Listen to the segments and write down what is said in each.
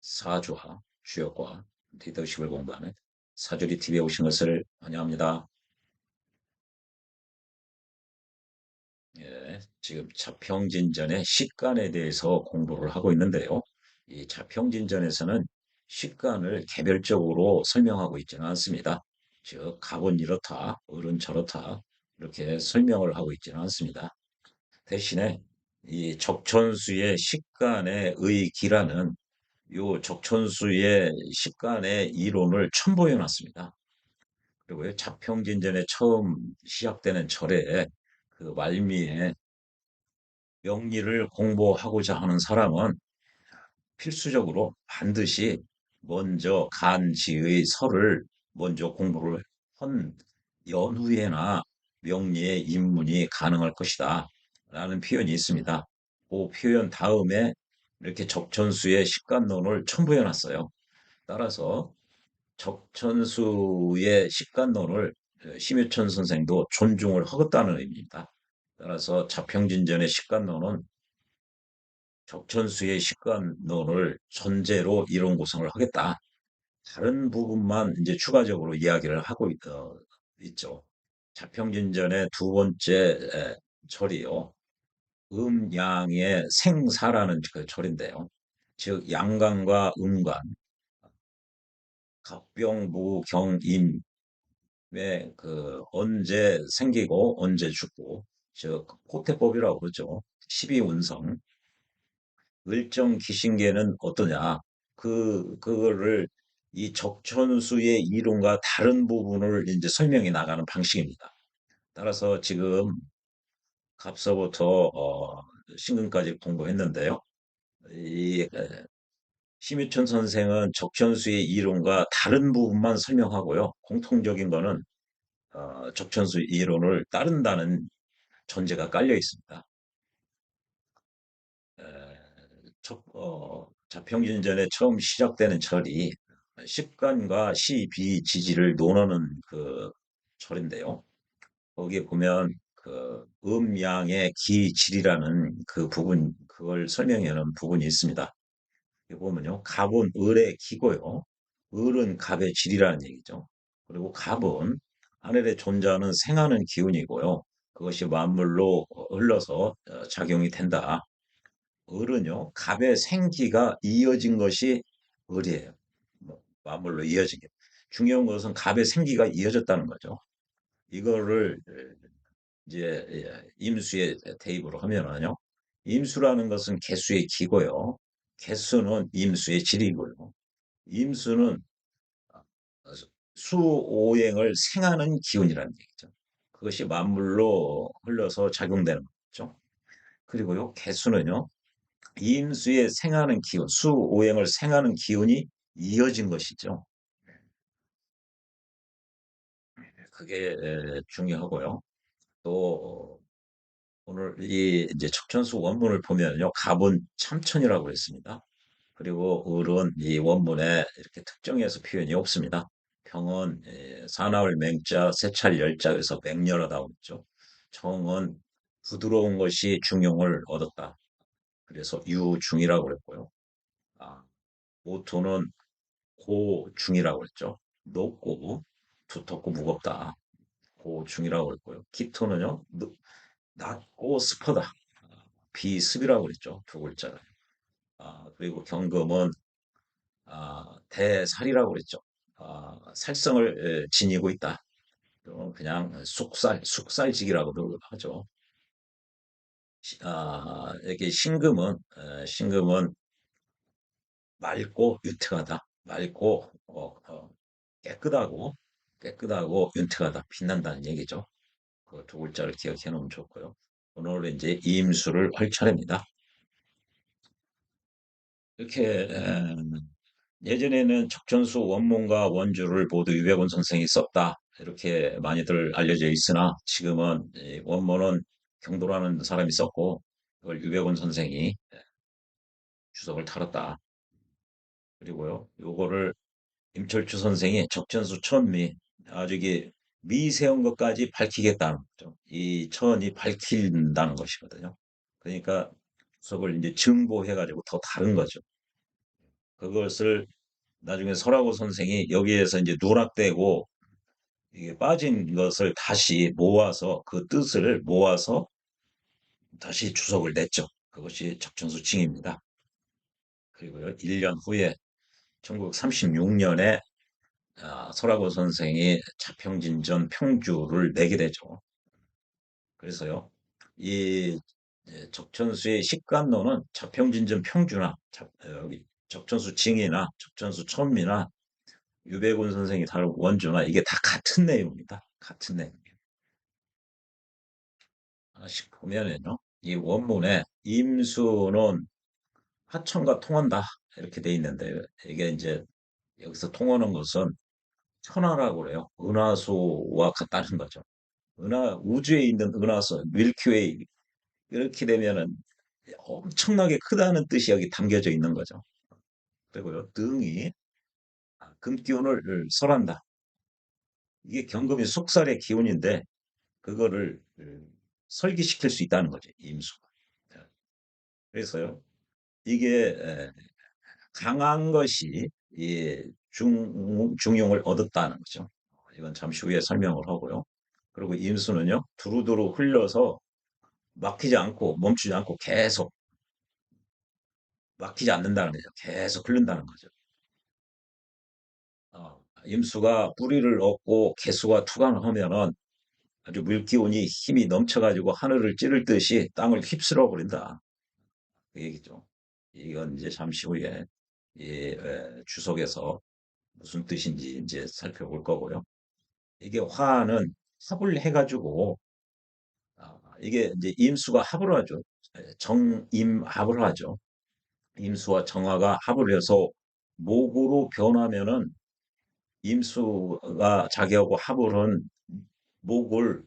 사주와 주역과 리더십을 공부하는 사주리 TV에 오신 것을 환영합니다. 예, 지금 자평진전의 식간에 대해서 공부를 하고 있는데요. 이 자평진전에서는 식간을 개별적으로 설명하고 있지는 않습니다. 즉, 갑은 이렇다, 을은 저렇다, 이렇게 설명을 하고 있지는 않습니다. 대신에 이 적천수의 식간의 의기라는 요 적천수의 식간의 이론을 첨부해 놨습니다. 그리고 자평진전에 처음 시작되는 절에 그 말미에 명리를 공부하고자 하는 사람은 필수적으로 반드시 먼저 간지의 설을 먼저 공부를 한 연후에나 명리의 입문이 가능할 것이다. 라는 표현이 있습니다. 그 표현 다음에 이렇게 적천수의 식간론을 첨부해 놨어요. 따라서 적천수의 식간론을 심유천 선생도 존중을 하겠다는 의미입니다. 따라서 자평진전의 식간론은 적천수의 식간론을 전제로 이론 구성을 하겠다. 다른 부분만 이제 추가적으로 이야기를 하고 있죠. 자평진전의 두 번째 절이요. 음양의 생사라는 그 절인데요. 즉 양간과 갑병무경임 그 언제 생기고 언제 죽고 즉 호태법이라고 그러죠. 12운성 을정 기신계는 어떠냐? 그거를 이 적천수의 이론과 다른 부분을 이제 설명해 나가는 방식입니다. 따라서 지금 갑서부터 신금까지 공부했는데요. 이 심유천 선생은 적천수의 이론과 다른 부분만 설명하고요. 공통적인 거는 적천수 이론을 따른다는 전제가 깔려 있습니다. 에, 자평진전에 처음 시작되는 절이 식간과 시비지지를 논하는 그 절인데요. 거기에 보면 그 음양의 기질이라는 그 부분, 그걸 설명하는 부분이 있습니다. 여기 보면요. 갑은 을의 기고요. 을은 갑의 질이라는 얘기죠. 그리고 갑은 하늘에 존재하는 생하는 기운이고요. 그것이 만물로 흘러서 작용이 된다. 을은요, 갑의 생기가 이어진 것이 을이에요. 뭐, 만물로 이어진 게. 중요한 것은 갑의 생기가 이어졌다는 거죠. 이거를 이제 임수의 대입으로 하면은요, 임수라는 것은 개수의 기고요. 개수는 임수의 질이고요. 임수는 수오행을 생하는 기운이라는 얘기죠. 그것이 만물로 흘러서 작용되는 거죠. 그리고요, 개수는요, 임수의 생하는 기운, 수오행을 생하는 기운이 이어진 것이죠. 그게 중요하고요. 또 오늘 이 이제 척천수 원문을 보면요, 갑은 참천이라고 했습니다. 그리고 을은 이 원문에 이렇게 특정해서 표현이 없습니다. 평은 사나울 맹자, 세찰 열자에서 맹렬하다고 했죠. 청은 부드러운 것이 중용을 얻었다. 그래서 유중이라고 그랬고요. 아, 오토는 고중이라고 했죠. 높고 두텁고 무겁다. 고중이라고 했고요. 기토는요, 낮고 습하다. 비습이라고 그랬죠. 두 글자가. 그리고 경금은 대살이라고 그랬죠. 살성을 지니고 있다. 그냥 숙살직이라고도 하죠. 이렇게 신금은 맑고 윤택하다. 맑고 깨끗하고 윤택하다. 빛난다는 얘기죠. 그 두 글자를 기억해 놓으면 좋고요. 오늘은 이제 이임수를 할 차례입니다. 이렇게 예전에는 적천수 원문과 원주를 모두 유백운 선생이 썼다. 이렇게 많이들 알려져 있으나 지금은 이 원문은 경도라는 사람이 썼고 그걸 유백운 선생이 주석을 달았다. 그리고요, 요거를 임철주 선생이 적천수 천미 아주 이게 미세한 것까지 밝히겠다는 거죠. 이 천이 밝힌다는 것이거든요. 그러니까 주석을 이제 증보해가지고 더 다른 거죠. 그것을 나중에 설하고 선생이 여기에서 이제 누락되고 이게 빠진 것을 다시 모아서 그 뜻을 모아서 다시 주석을 냈죠. 그것이 적천수칭입니다. 그리고요, 1년 후에 1936년에 설하고 선생이 자평진전 평주를 내게 되죠. 그래서요, 이 적천수의 식간로는 자평진전 평주나 여기 적천수 징이나 적천수 첨이나 유배군 선생이 다룬 원주나 이게 다 같은 내용입니다. 같은 내용. 하나씩 보면은요, 이 원문에 임수는 하천과 통한다 이렇게 돼 있는데 이게 이제 여기서 통하는 것은 천하라고 그래요. 은하수와 같다는 거죠. 우주에 있는 은하수, 밀키웨이 이렇게 되면은 엄청나게 크다는 뜻이 여기 담겨져 있는 거죠. 그리고요, 등이 금기운을 설한다. 이게 경금이 속살의 기운인데 그거를 설기시킬 수 있다는 거죠. 임수가. 네. 그래서요, 이게 강한 것이 중용을 얻었다는 거죠. 이건 잠시 후에 설명을 하고요. 그리고 임수는요, 두루두루 흘려서 막히지 않고 멈추지 않고 계속 막히지 않는다는 거죠. 계속 흐른다는 거죠. 임수가 뿌리를 얻고 개수가 투강을 하면은 아주 물기운이 힘이 넘쳐가지고 하늘을 찌를 듯이 땅을 휩쓸어 버린다. 그 얘기죠. 이건 이제 잠시 후에 주석에서 무슨 뜻인지 이제 살펴볼 거고요. 이게 화는 합을 해가지고 이게 이제 임수가 합을 하죠. 정임합을 하죠. 임수와 정화가 합을 해서 목으로 변하면은 임수가 자기하고 합을 한 목을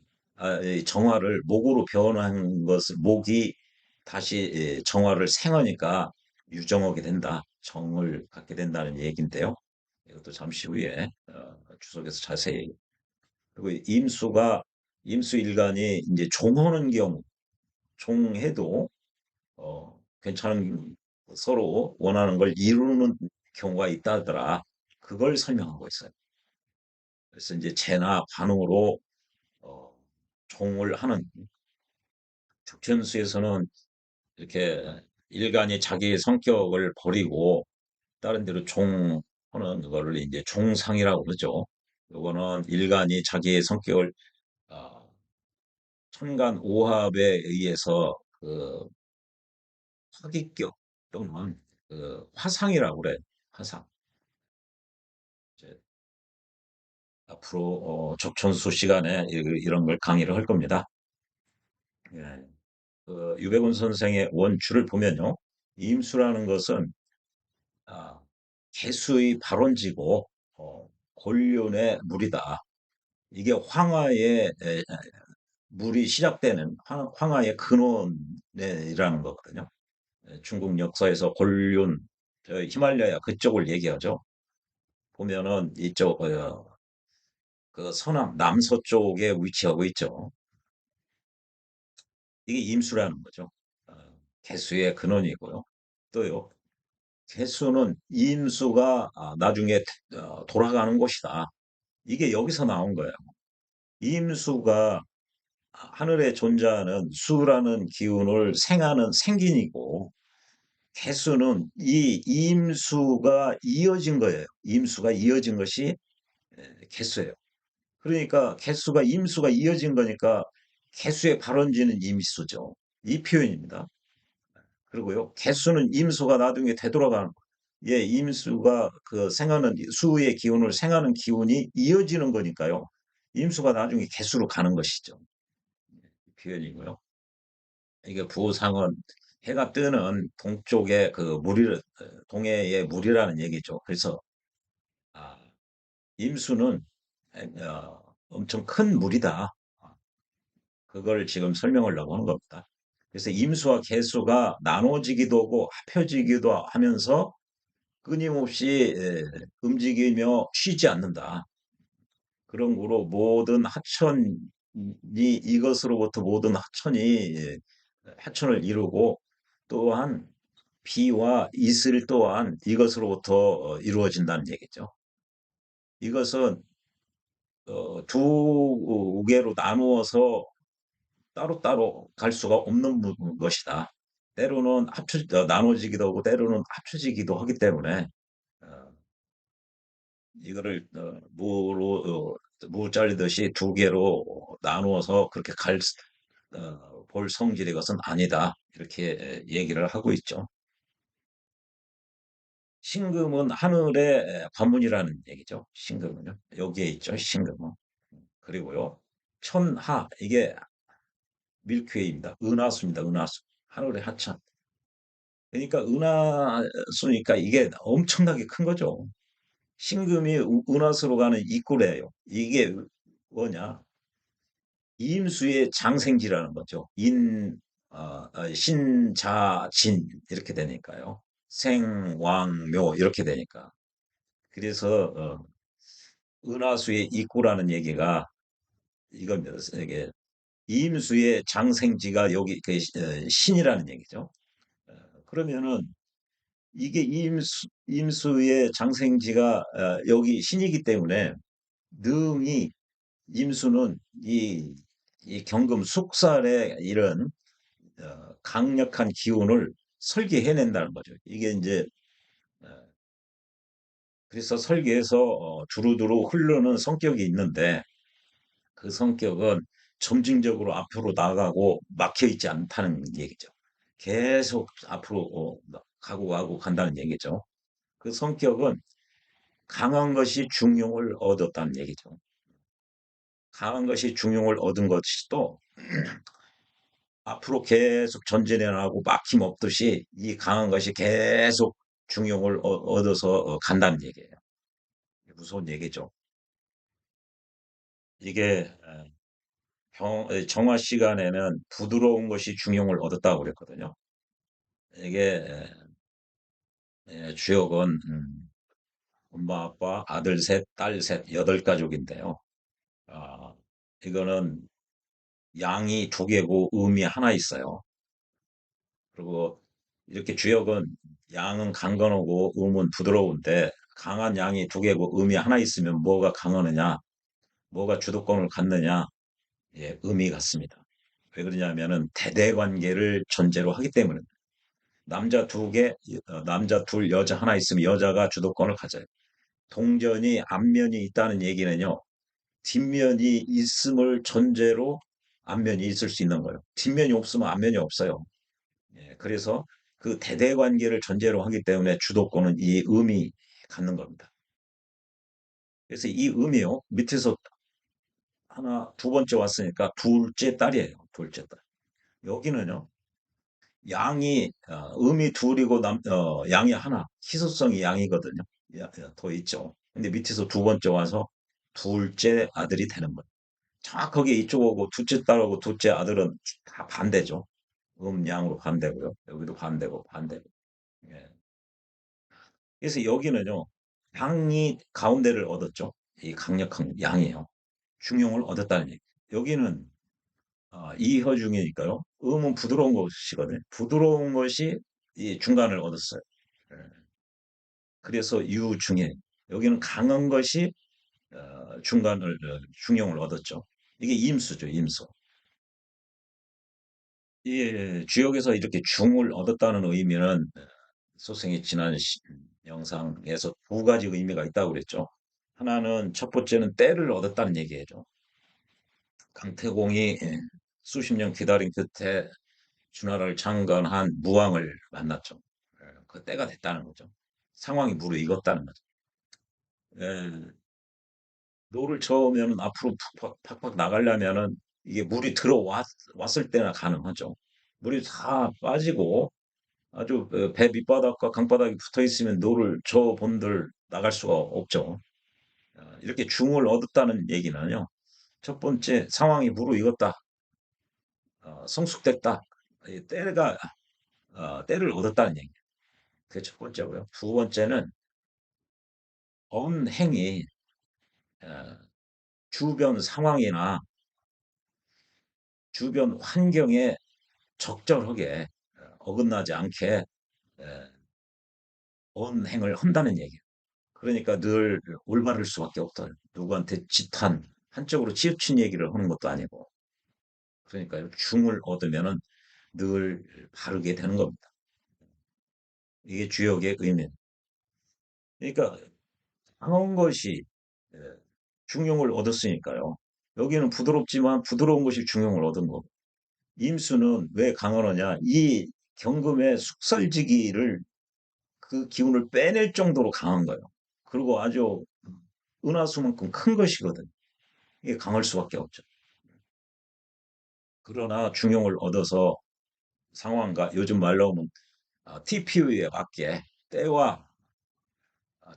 이 정화를 목으로 변한 것을 목이 다시 정화를 생하니까 유정하게 된다. 정을 갖게 된다는 얘기인데요. 이것도 잠시 후에 주석에서 자세히 그리고 임수일간이 이제 종하는 경우 종해도 괜찮은 서로 원하는 걸 이루는 경우가 있다더라. 그걸 설명하고 있어요. 그래서 이제 재나 관으로 어, 종을 하는 적천수에서는 이렇게 일간이 자기의 성격을 버리고 다른 데로 종하는 그거를 이제 종상이라고 그러죠. 요거는 일간이 자기의 성격을 어, 천간 오합에 의해서 그 화기격 또는 그 화상이라고 그래. 화상. 이제 앞으로 적천수 시간에 이런 걸 강의를 할 겁니다. 예. 유배군 선생의 원주를 보면요. 임수라는 것은 아, 개수의 발원지고 본륜의 물이다. 이게 황하의 물이 시작되는 황하의 근원이라는 거거든요. 중국 역사에서 곤륜, 저 히말라야 그쪽을 얘기하죠. 보면은 이쪽 그 서남 남서쪽에 위치하고 있죠. 이게 임수라는 거죠. 어, 개수의 근원이고요. 또요. 개수는 임수가 나중에 돌아가는 곳이다. 이게 여기서 나온 거예요. 임수가 하늘에 존재하는 수라는 기운을 생하는 생긴이고 개수는 이 임수가 이어진 거예요. 임수가 이어진 것이 개수예요. 그러니까 개수가 임수가 이어진 거니까 개수의 발원지는 임수죠. 이 표현입니다. 그리고요. 개수는 임수가 나중에 되돌아가는 거예요. 예, 임수가 그 생하는 수의 기운을 생하는 기운이 이어지는 거니까요. 임수가 나중에 개수로 가는 것이죠. 이 표현이고요. 이게 부상은 해가 뜨는 동쪽의 그 물이 동해의 물이라는 얘기죠. 그래서 아, 임수는 엄청 큰 물이다. 그걸 지금 설명하려고 하는 겁니다. 그래서 임수와 개수가 나눠지기도 하고 합혀지기도 하면서 끊임없이 움직이며 쉬지 않는다. 그런 거로 모든 하천이 이것으로부터 모든 하천이 하천을 이루고 또한 비와 이슬 또한 이것으로부터 이루어진다는 얘기죠. 이것은 두 개로 나누어서 따로따로 갈 수가 없는 것이다. 때로는 나눠지기도 하고 때로는 합쳐지기도 하기 때문에 어, 이거를 무 잘리듯이 두 개로 나누어서 그렇게 볼 성질의 것은 아니다. 이렇게 얘기를 하고 있죠. 신금은 하늘의 관문이라는 얘기죠. 신금은요. 여기에 있죠. 신금은. 그리고요. 천하 이게 밀크웨이입니다. 은하수입니다. 은하수. 하늘의 하천. 그러니까 은하수니까 이게 엄청나게 큰 거죠. 신금이 은하수로 가는 입구래요. 이게 뭐냐? 임수의 장생지라는 거죠. 신자진 이렇게 되니까요. 생왕묘 이렇게 되니까. 그래서 은하수의 입구라는 얘기가 이겁니다. 이게 임수의 장생지가 여기 신이라는 얘기죠. 어, 그러면은 이게 임수의 장생지가 여기 신이기 때문에 능히 임수는 이 경금 숙살의 이런 강력한 기운을 설계해낸다는 거죠. 이게 이제 어, 그래서 설계에서 두루두루 흐르는 성격이 있는데 그 성격은 점진적으로 앞으로 나가고 막혀 있지 않다는 얘기죠. 계속 앞으로 가고 간다는 얘기죠. 그 성격은 강한 것이 중용을 얻었다는 얘기죠. 강한 것이 중용을 얻은 것이 또 앞으로 계속 전진해 나가고 막힘 없듯이 이 강한 것이 계속 중용을 얻어서 간다는 얘기예요. 무서운 얘기죠. 이게 정화 시간에는 부드러운 것이 중용을 얻었다고 그랬거든요. 이게 주역은 엄마, 아빠, 아들 셋, 딸 셋, 여덟 가족인데요. 아, 이거는 양이 두 개고 음이 하나 있어요. 그리고 이렇게 주역은 양은 강건하고 음은 부드러운데 강한 양이 두 개고 음이 하나 있으면 뭐가 강하느냐, 뭐가 주도권을 갖느냐, 예, 음이 같습니다. 왜 그러냐면은 대대 관계를 전제로 하기 때문에 남자 두 개, 남자 둘, 여자 하나 있으면 여자가 주도권을 가져요. 동전이 앞면이 있다는 얘기는요. 뒷면이 있음을 전제로 앞면이 있을 수 있는 거예요. 뒷면이 없으면 앞면이 없어요. 예, 그래서 그 대대 관계를 전제로 하기 때문에 주도권은 이 음이 갖는 겁니다. 그래서 이 음이요. 밑에서 하나, 두 번째 왔으니까 둘째 딸이에요. 둘째 딸. 여기는요. 양이 음이 둘이고 양이 하나. 희소성이 양이거든요. 더 있죠. 근데 밑에서 두 번째 와서 둘째 아들이 되는 거예요. 정확하게 이쪽하고 둘째 딸하고 둘째 아들은 다 반대죠. 양으로 반대고요. 여기도 반대고 반대고. 예. 그래서 여기는요. 양이 가운데를 얻었죠. 이 강력한 양이에요. 중용을 얻었다는 얘기. 여기는 이허중이니까요. 음은 부드러운 것이거든요. 부드러운 것이 이 중간을 얻었어요. 예. 그래서 유중에 여기는 강한 것이 중용을 얻었죠. 이게 임수죠, 임수. 이 주역에서 이렇게 중을 얻었다는 의미는 소생이 지난 영상에서 두 가지 의미가 있다고 그랬죠. 하나는 첫 번째는 때를 얻었다는 얘기죠. 강태공이 수십 년 기다린 끝에 주나라를 창건한 무왕을 만났죠. 그 때가 됐다는 거죠. 상황이 무르익었다는 거죠. 예, 노를 저으면 앞으로 팍팍 나가려면은 이게 물이 들어왔을 때나 가능하죠. 물이 다 빠지고 아주 배 밑바닥과 강바닥이 붙어 있으면 노를 저 본들 나갈 수가 없죠. 이렇게 중을 얻었다는 얘기는요. 첫 번째 상황이 무르익었다. 성숙됐다. 때를 얻었다는 얘기예요. 그게 첫 번째고요. 두 번째는 언행이 어, 주변 상황이나 주변 환경에 적절하게 어긋나지 않게 에, 언행을 한다는 얘기예요. 그러니까 늘 올바를 수밖에 없다. 누구한테 한쪽으로 치우친 얘기를 하는 것도 아니고. 그러니까 중을 얻으면은 늘 바르게 되는 겁니다. 이게 주역의 의미입니다. 그러니까 강한 것이 예, 중용을 얻었으니까요. 여기는 부드럽지만 부드러운 것이 중용을 얻은 거고. 임수는 왜 강하느냐? 이 경금의 숙살지기를 그 기운을 빼낼 정도로 강한 거예요. 그리고 아주 은하수만큼 큰 것이거든. 이게 강할 수밖에 없죠. 그러나 중용을 얻어서 상황과 요즘 말로 하면 TPU에 맞게 때와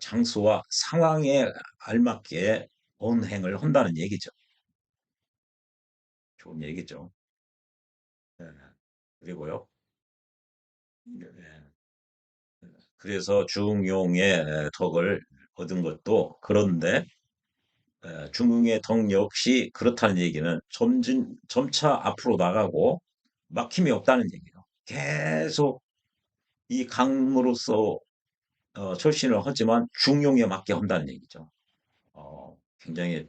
장소와 상황에 알맞게 언행을 한다는 얘기죠. 좋은 얘기죠. 예. 그리고요. 예. 그래서 중용의 덕을 얻은 것도 그런데 중용의 덕 역시 그렇다는 얘기는 점차 앞으로 나가고 막힘이 없다는 얘기예요. 계속 이 강으로서 철신을 하지만 중용에 맞게 한다는 얘기죠. 굉장히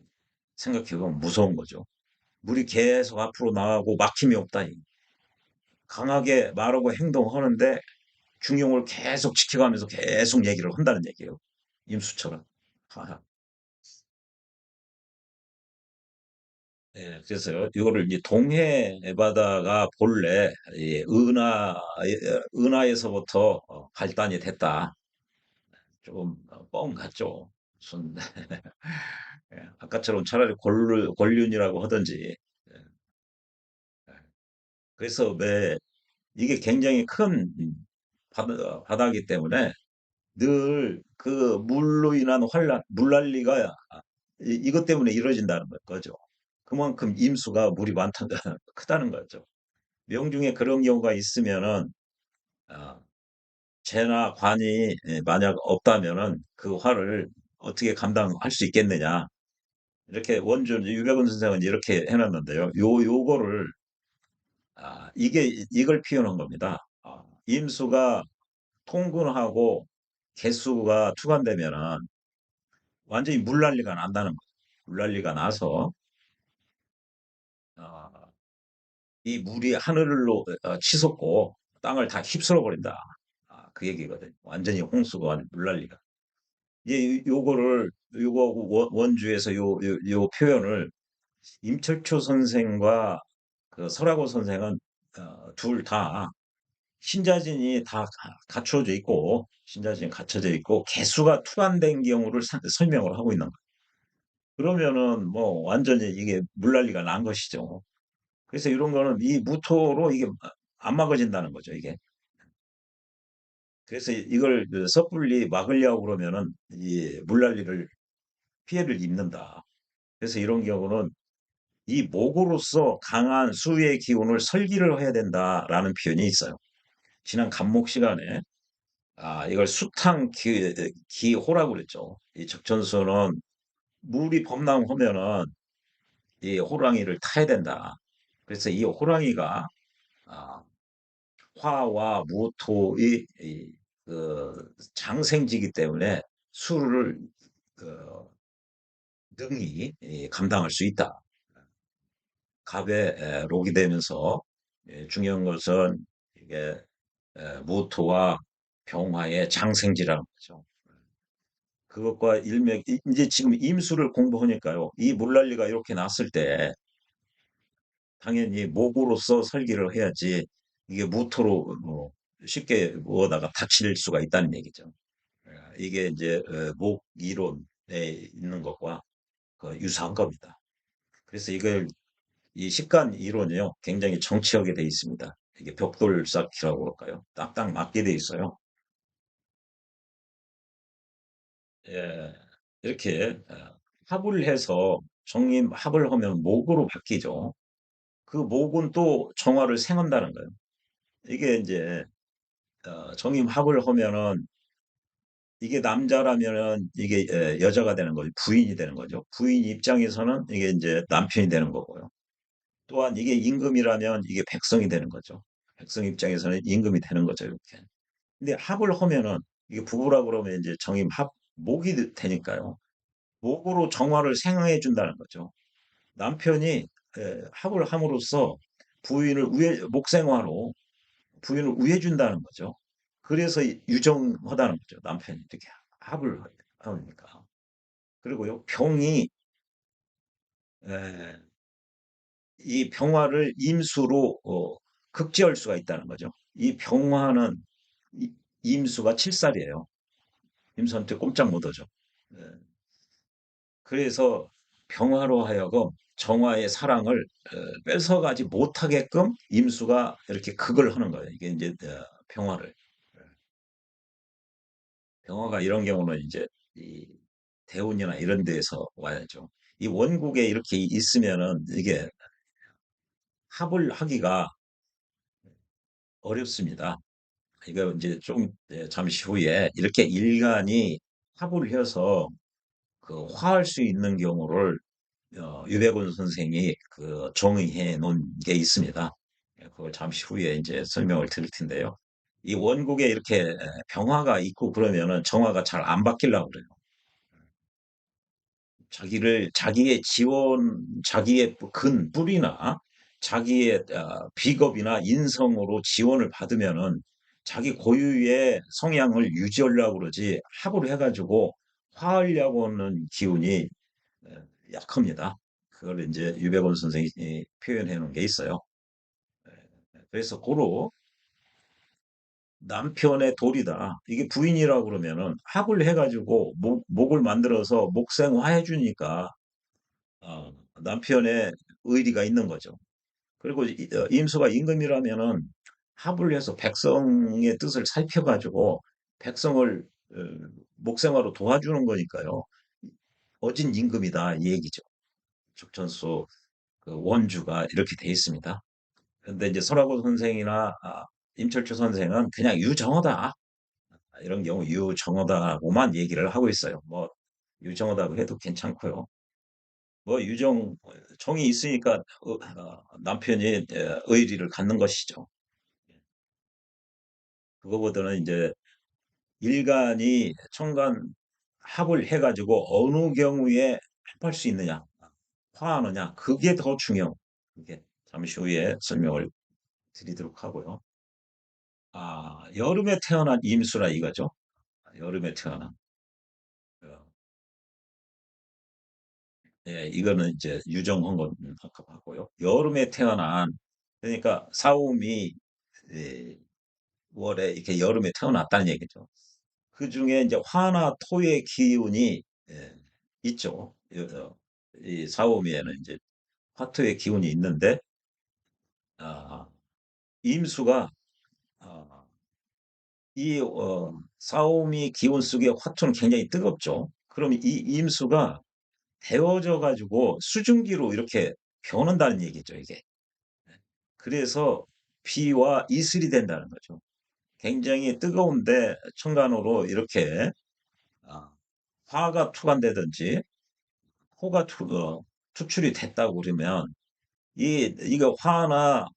생각해보면 무서운 거죠. 물이 계속 앞으로 나가고 막힘이 없다. 강하게 말하고 행동하는데 중용을 계속 지켜가면서 계속 얘기를 한다는 얘기예요. 임수처럼. 하하. 예, 그래서요, 이거를 이제 동해 바다가 본래 이 은하에서부터 발단이 됐다. 조금 뻥 같죠. 무슨 예, 아까처럼 차라리 권륜이라고 하든지. 예, 예. 그래서 이게 굉장히 큰 바다이기 때문에 늘 그 물로 인한 물난리가 이것 때문에 이루어진다는 거죠. 그만큼 임수가 물이 많다, 크다는 거죠. 명중에 그런 경우가 있으면은, 아, 재나 관이 만약 없다면은 그 화를 어떻게 감당할 수 있겠느냐. 이렇게 유백원 선생은 이렇게 해놨는데요. 요거를, 이걸 표현한 겁니다. 임수가 통근하고 개수가 투관되면은 완전히 물난리가 난다는 거예요. 물난리가 나서 어, 이 물이 하늘로 치솟고 땅을 다 휩쓸어 버린다. 그 얘기거든. 완전히 홍수가 물난리가. 이제 요거 원주에서 요 표현을 임철초 선생과 그 설하고 선생은 둘 다 신자진이 다 갖춰져 있고 신자진이 갖춰져 있고 개수가 투한된 경우를 설명을 하고 있는 거예요. 그러면은 뭐 완전히 이게 물난리가 난 것이죠. 그래서 이런 거는 이 무토로 이게 안 막아진다는 거죠, 이게. 그래서 이걸 그 섣불리 막으려고 그러면은 이 물난리를 피해를 입는다. 그래서 이런 경우는 이 목으로서 강한 수의 기운을 설기를 해야 된다라는 표현이 있어요. 지난 간목 시간에 이걸 수탕 기호라고 그랬죠. 이 적천수는 물이 범람하면은 이 호랑이를 타야 된다. 그래서 이 호랑이가 아, 화와 무토의 그 장생지기 때문에 수를 그 능히 감당할 수 있다. 갑에 록이 되면서 중요한 것은 이게 무토와 병화의 장생지라는 거죠. 그것과 이제 지금 임수를 공부하니까요. 이 물난리가 이렇게 났을 때 당연히 목으로서 설계를 해야지 이게 무토로 쉽게 뭐다가 다칠 수가 있다는 얘기죠. 이게 이제 목 이론에 있는 것과 그 유사한 겁니다. 그래서 이 식간 이론이요 굉장히 정치하게 돼 있습니다. 이게 벽돌 쌓기라고 그럴까요? 딱딱 맞게 돼 있어요. 예, 이렇게 합을 해서 정임 합을 하면 목으로 바뀌죠. 그 목은 또 정화를 생한다는 거예요. 이게 이제 정임 합을 하면은 이게 남자라면은 이게 여자가 되는 거죠. 부인이 되는 거죠. 부인 입장에서는 이게 이제 남편이 되는 거고요. 또한 이게 임금이라면 이게 백성이 되는 거죠. 백성 입장에서는 임금이 되는 거죠. 이렇게. 근데 합을 하면은 이게 부부라 그러면 이제 정임 합 목이 되니까요. 목으로 정화를 생성해 준다는 거죠. 남편이 합을 함으로써 부인을 목생화로 부인을 우해준다는 거죠. 그래서 유정하다는 거죠. 남편이 이렇게 합을 하니까. 그리고요, 에, 이 병화를 임수로 극지할 수가 있다는 거죠. 이 병화는 임수가 7살이에요. 임수한테 꼼짝 못 하죠. 예, 그래서 병화로 하여금 정화의 사랑을 뺏어가지 못하게끔 임수가 이렇게 극을 하는 거예요. 이게 이제 병화를. 병화가 이런 경우는 이제 이 대운이나 이런 데에서 와야죠. 이 원국에 이렇게 있으면은 이게 합을 하기가 어렵습니다. 이거 이제 좀 잠시 후에 이렇게 일간이 합을 해서 그 화할 수 있는 경우를 유백운 선생이 그 정의해 놓은 게 있습니다. 그걸 잠시 후에 이제 설명을 드릴 텐데요. 이 원국에 이렇게 병화가 있고 그러면은 정화가 잘 안 바뀌려고 그래요. 자기의 지원, 자기의 뿌리나 자기의 비겁이나 인성으로 지원을 받으면은 자기 고유의 성향을 유지하려고 그러지 합을 해가지고 화하려고 하는 기운이 어, 약합니다. 그걸 이제 유백원 선생이 표현해 놓은 게 있어요. 그래서 고로 남편의 돌이다. 이게 부인이라고 그러면은 합을 해가지고 목을 만들어서 목생화해 주니까 남편의 의리가 있는 거죠. 그리고 임수가 임금이라면은 합을 해서 백성의 뜻을 살펴가지고 백성을 목생화로 도와주는 거니까요. 어진 임금이다 이 얘기죠. 족천수 그 원주가 이렇게 돼 있습니다. 그런데 이제 설화고 선생이나 임철주 선생은 그냥 유정어다 이런 경우 유정어다고만 얘기를 하고 있어요. 뭐 유정어다고 해도 괜찮고요. 뭐 정이 있으니까 남편이 의리를 갖는 것이죠. 그거보다는 이제 일간이 천간 합을 해가지고 어느 경우에 합할 수 있느냐, 화하느냐, 그게 더 중요. 그게 잠시 후에 설명을 드리도록 하고요. 여름에 태어난 임수라 이거죠. 여름에 태어난. 어, 예, 이거는 이제 유정한 건 하고요. 여름에 태어난 그러니까 사움이 예, 월에 이렇게 여름에 태어났다는 얘기죠. 그 중에 이제 화나 토의 기운이 있죠. 이 사오미에는 이제 화토의 기운이 있는데 아, 임수가 아, 이 사오미 기운 속에 화토는 굉장히 뜨겁죠. 그럼 이 임수가 데워져 가지고 수증기로 이렇게 변한다는 얘기죠, 이게. 그래서 비와 이슬이 된다는 거죠. 굉장히 뜨거운데 천간으로 이렇게 아, 화가 투과되든지 호가 투출이 됐다고 그러면 이거 화나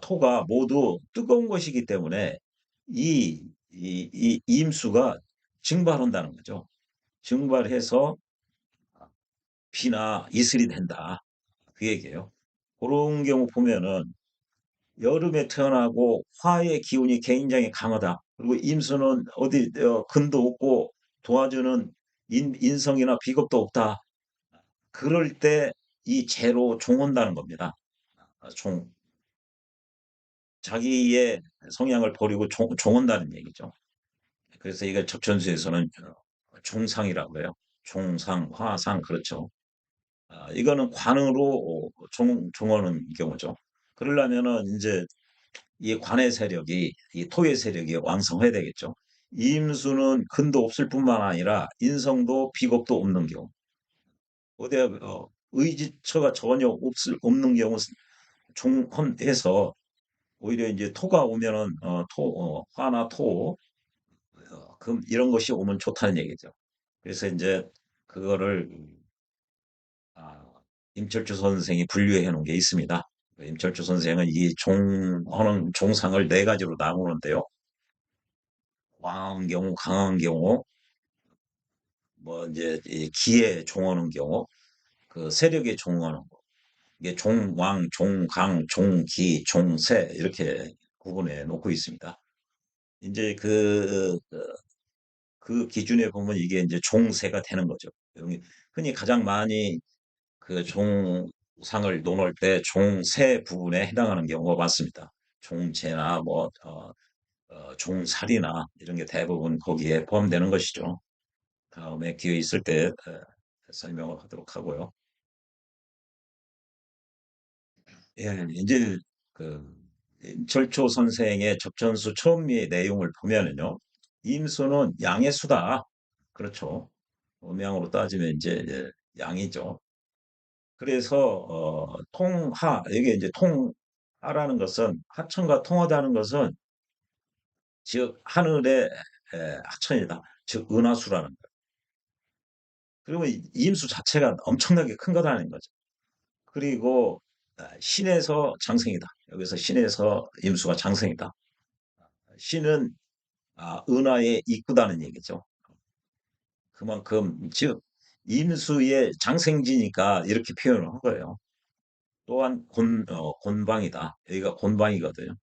토가 모두 뜨거운 것이기 때문에 이 임수가 증발한다는 거죠. 증발해서 비나 이슬이 된다. 그 얘기예요. 그런 경우 보면은 여름에 태어나고 화의 기운이 굉장히 강하다. 그리고 임수는 어디 근도 없고 도와주는 인성이나 비겁도 없다. 그럴 때 이 재로 종한다는 겁니다. 종, 자기의 성향을 버리고 종한다는 얘기죠. 그래서 이걸 적천수에서는 종상이라고 해요. 종상, 화상, 그렇죠. 이거는 관으로 종하는 경우죠. 그러려면은 이제 이 관의 세력이, 이 토의 세력이 왕성해야 되겠죠. 임수는 근도 없을 뿐만 아니라 인성도 비겁도 없는 경우. 어디 의지처가 전혀 없는 경우 종헌해서 오히려 이제 토가 오면은 화나 토, 금 이런 것이 오면 좋다는 얘기죠. 그래서 이제 그거를 아, 임철주 선생이 분류해 놓은 게 있습니다. 임철주 선생은 이 종하는 종상을 네 가지로 나누는데요. 왕한 경우, 강한 경우, 뭐 이제 이 기에 종하는 경우, 그 세력에 종하는 거. 이게 종왕, 종강, 종기, 종세 이렇게 구분해 놓고 있습니다. 이제 그 기준에 보면 이게 이제 종세가 되는 거죠. 흔히 가장 많이 그 종상을 논할 때 종세 부분에 해당하는 경우가 많습니다. 종체나 뭐 종살이나 이런 게 대부분 거기에 포함되는 것이죠. 다음에 기회 있을 때 설명을 하도록 하고요. 예, 이제 그 임철초 선생의 접전수 처음의 내용을 보면은요, 임수는 양의 수다. 그렇죠. 음양으로 따지면 이제 양이죠. 그래서 통하 이게 이제 통하라는 것은 하천과 통하다는 것은 즉 하늘의 하천이다. 즉 은하수라는 거예요. 그리고 이 임수 자체가 엄청나게 큰 거라는 거죠. 그리고 신에서 장생이다. 여기서 신에서 임수가 장생이다. 신은 은하에 이끄다는 얘기죠. 그만큼 즉 임수의 장생지니까 이렇게 표현을 한 거예요. 또한 곤방이다. 여기가 곤방이거든요.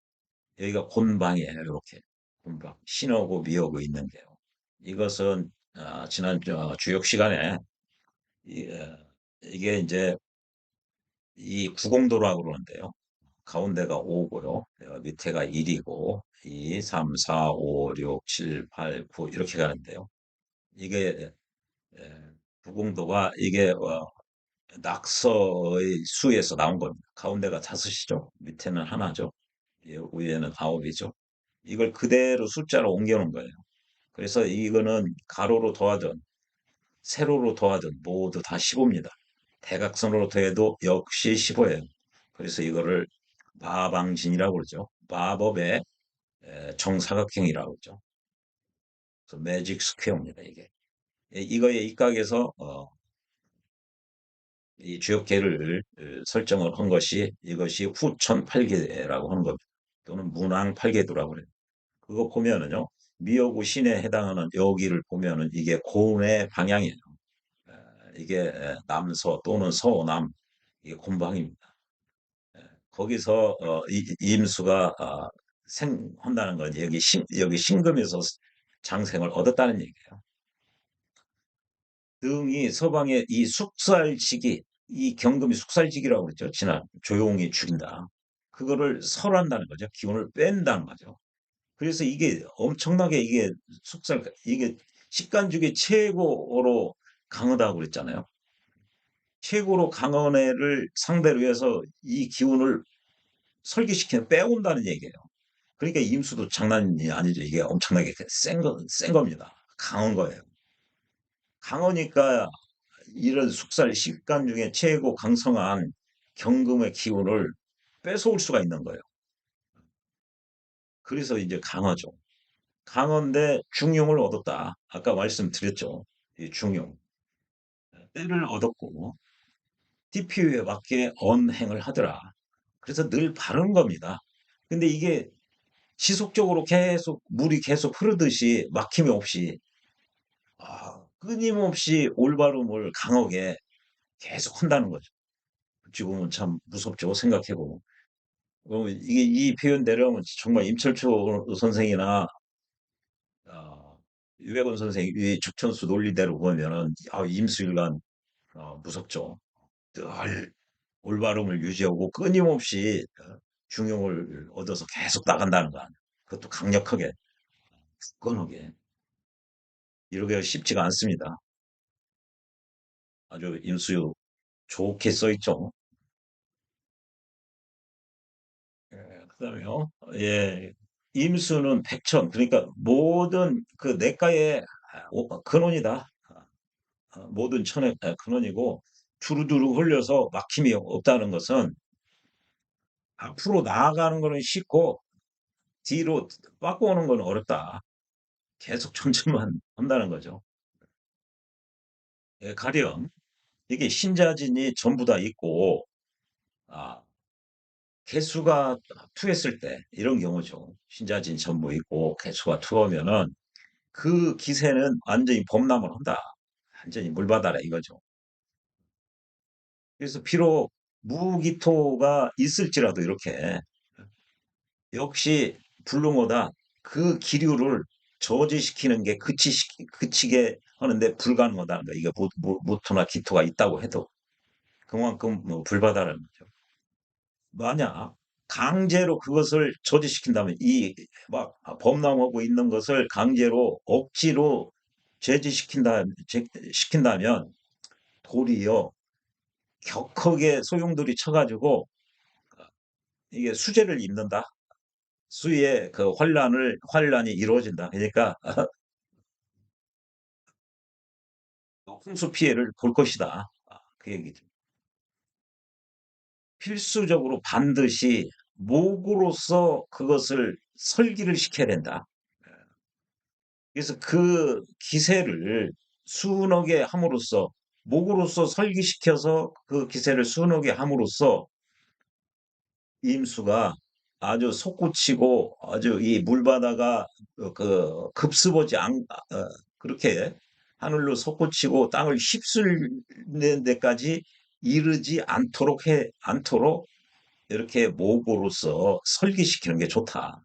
여기가 곤방이에요. 이렇게 곤방. 신하고 미하고 있는 게요. 이것은 지난 주역 시간에 이게 이제 이 구공도라고 그러는데요. 가운데가 5고요. 밑에가 1이고 2, 3, 4, 5, 6, 7, 8, 9 이렇게 가는데요. 이게 구공도가 이게 낙서의 수에서 나온 겁니다. 가운데가 다섯이죠. 밑에는 하나죠. 위에는 아홉이죠. 이걸 그대로 숫자로 옮겨놓은 거예요. 그래서 이거는 가로로 더하든 세로로 더하든 모두 다 15입니다. 대각선으로 더해도 역시 15예요. 그래서 이거를 마방진이라고 그러죠. 마법의 정사각형이라고 그러죠. 그래서 매직 스퀘어입니다, 이게. 이거의 입각에서 이 주역계를 설정을 한 것이 이것이 후천 팔계라고 하는 겁니다. 또는 문왕 팔계도라고 그래요. 그거 보면은요. 미역우 신에 해당하는 여기를 보면은 이게 고운의 방향이에요. 이게 남서 또는 서남 이게 곤방입니다. 거기서 임수가 생한다는 건 여기 신금에서 장생을 얻었다는 얘기예요. 등이 서방의 이 숙살지기 이 경금이 숙살지기라고 그랬죠. 지난 조용히 죽인다. 그거를 설한다는 거죠. 기운을 뺀다는 거죠. 그래서 이게 엄청나게 이게 이게 식간죽이 최고로 강하다고 그랬잖아요. 최고로 강한 애를 상대로 해서 이 기운을 설기시키는 빼온다는 얘기예요. 그러니까 임수도 장난이 아니죠. 이게 엄청나게 센 겁니다. 강한 거예요. 강하니까 이런 숙살 식간 중에 최고 강성한 경금의 기운을 뺏어올 수가 있는 거예요. 그래서 이제 강하죠. 강한데 중용을 얻었다. 아까 말씀드렸죠. 이 중용. 때를 얻었고 TPU에 맞게 언행을 하더라. 그래서 늘 바른 겁니다. 근데 이게 지속적으로 계속 물이 계속 흐르듯이 막힘이 없이 끊임없이 올바름을 강하게 계속 한다는 거죠. 지금은 참 무섭죠. 생각해보면. 이게 이 표현대로 정말 임철초 선생이나 어, 유백원 선생이 이 죽천수 논리대로 보면은 임수일관 무섭죠. 늘 올바름을 유지하고 끊임없이 중용을 얻어서 계속 나간다는 거 아니에요. 그것도 강력하게, 굳건하게. 이러기가 쉽지가 않습니다. 아주 임수 좋게 써 있죠. 그다음에요. 예. 임수는 백천. 그러니까 모든 그 내과의 근원이다. 모든 천의 근원이고 두루두루 흘려서 막힘이 없다는 것은 앞으로 나아가는 거는 쉽고 뒤로 바꿔오는 건 어렵다. 계속 존재만 한다는 거죠. 예, 가령 이게 신자진이 전부 다 있고 아, 개수가 투했을 때 이런 경우죠. 신자진 전부 있고 개수가 투하면은 그 기세는 완전히 범람을 한다. 완전히 물바다라 이거죠. 그래서 비록 무기토가 있을지라도 이렇게 역시 블루모다 그 기류를 저지시키는 게 그치게 하는데 불가능하다는 거야. 이게 무토나 기토가 있다고 해도 그만큼 뭐 불바다라는 거죠. 만약 강제로 그것을 저지시킨다면 이 막 범람하고 있는 것을 강제로 억지로 시킨다면 도리어 격하게 소용돌이 쳐가지고 이게 수재를 입는다. 수의 그 환란이 이루어진다. 그러니까 홍수 피해를 볼 것이다. 그 얘기죠. 필수적으로 반드시 목으로서 그것을 설기를 시켜야 된다. 그래서 그 기세를 수운하게 함으로써 목으로서 설기시켜서 그 기세를 수운하게 함으로써 임수가 아주 솟구치고 아주 이 물바다가 그 급습하지 그렇게 하늘로 솟구치고 땅을 휩쓸는 데까지 이르지 않도록 이렇게 목으로서 설기시키는 게 좋다.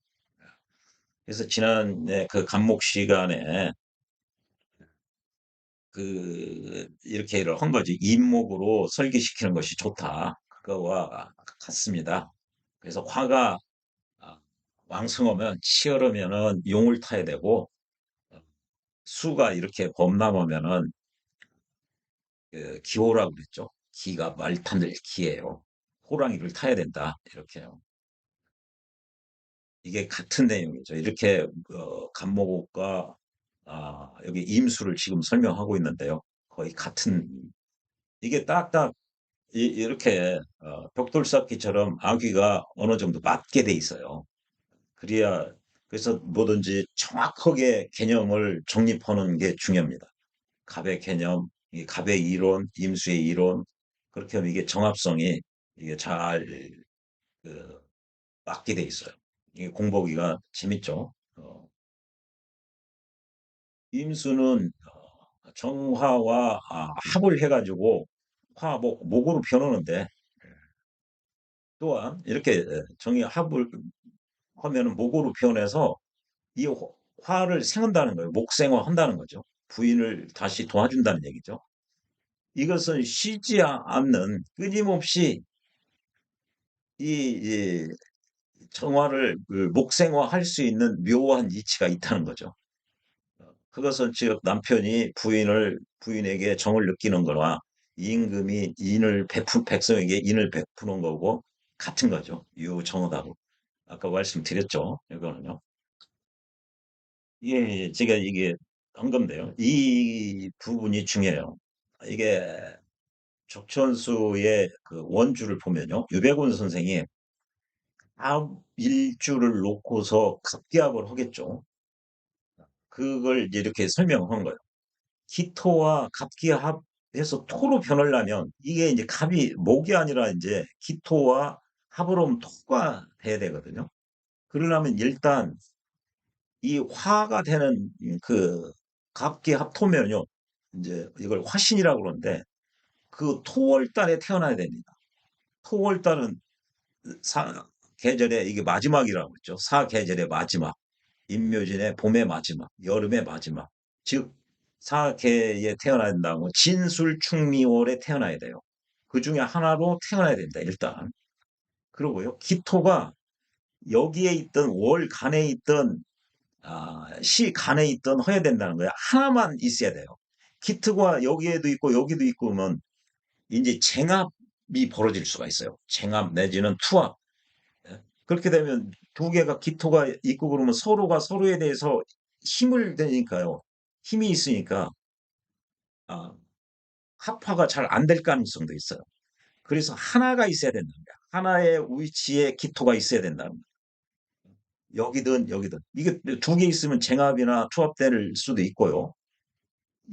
그래서 지난해 그 간목 시간에 그 이렇게 한 거지. 잇목으로 설계시키는 것이 좋다. 그거와 같습니다. 그래서 화가 아, 왕성하면 치열하면은 용을 타야 되고 수가 이렇게 범람하면은 그 기호라고 그랬죠. 기가 말 타는 기예요. 호랑이를 타야 된다. 이렇게요. 이게 같은 내용이죠. 이렇게 간목과 여기 임수를 지금 설명하고 있는데요. 거의 같은 이게 딱딱 이렇게 벽돌쌓기처럼 아귀가 어느 정도 맞게 돼 있어요. 그래야 그래서 뭐든지 정확하게 개념을 정립하는 게 중요합니다. 갑의 개념, 이 갑의 이론, 임수의 이론 그렇게 하면 이게 정합성이 이게 잘 그, 맞게 돼 있어요. 이게 공부하기가 재밌죠. 임수는 정화와 합을 해가지고 목으로 펴놓는데 또한 이렇게 정의 합을 하면은 목으로 표현해서 이 화를 생한다는 거예요. 목생화 한다는 거죠. 부인을 다시 도와준다는 얘기죠. 이것은 쉬지 않는 끊임없이 이 정화를 그 목생화 할 수 있는 묘한 이치가 있다는 거죠. 그것은 즉 남편이 부인에게 정을 느끼는 거나 임금이 백성에게 인을 베푸는 거고 같은 거죠. 유정하다고. 아까 말씀드렸죠. 이거는요. 예, 예, 제가 이게 한 건데요. 이 부분이 중요해요. 이게 적천수의 그 원주를 보면요. 유백운 선생이 합 일주를 놓고서 갑기합을 하겠죠. 그걸 이제 이렇게 설명한 거예요. 기토와 갑기합해서 토로 변하려면 이게 이제 갑이 목이 아니라 이제 기토와 합으로 하면 토가 돼야 되거든요. 그러려면 일단 이 화가 되는 그 갑기합토면요. 이제 이걸 화신이라고 그러는데 그 토월달에 태어나야 됩니다. 토월달은 계절의 이게 마지막이라고 했죠. 사계절의 마지막, 임묘진의 봄의 마지막, 여름의 마지막. 즉 사계에 태어나야 된다고 진술충미월에 태어나야 돼요. 그 중에 하나로 태어나야 된다. 일단. 그러고요. 기토가 여기에 있던 월간에 있던 시 간에 있던 허야 된다는 거야. 하나만 있어야 돼요. 키트가 여기에도 있고 여기도 있고 그러면 이제 쟁압이 벌어질 수가 있어요. 쟁압 내지는 투합. 예? 그렇게 되면 두 개가 기토가 있고 그러면 서로가 서로에 대해서 힘을 내니까요. 힘이 있으니까 아, 합화가 잘 안 될 가능성도 있어요. 그래서 하나가 있어야 된다는 거야. 하나의 위치에 기토가 있어야 된다는 거야. 여기든 여기든 이게 두 개 있으면 쟁압이나 투합될 수도 있고요.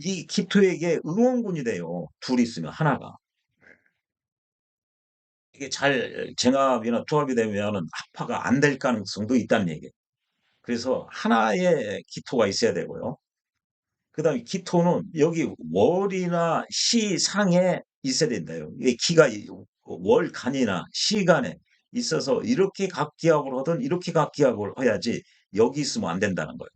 이 기토에게 응원군이 돼요. 둘이 있으면 하나가. 이게 잘 쟁압이나 투합이 되면은 합화가 안 될 가능성도 있다는 얘기예요. 그래서 하나의 기토가 있어야 되고요. 그다음에 기토는 여기 월이나 시상에 있어야 된다요. 이 기가 월간이나 시간에 있어서 이렇게 각기압을 하든 이렇게 각기압을 해야지 여기 있으면 안 된다는 거예요.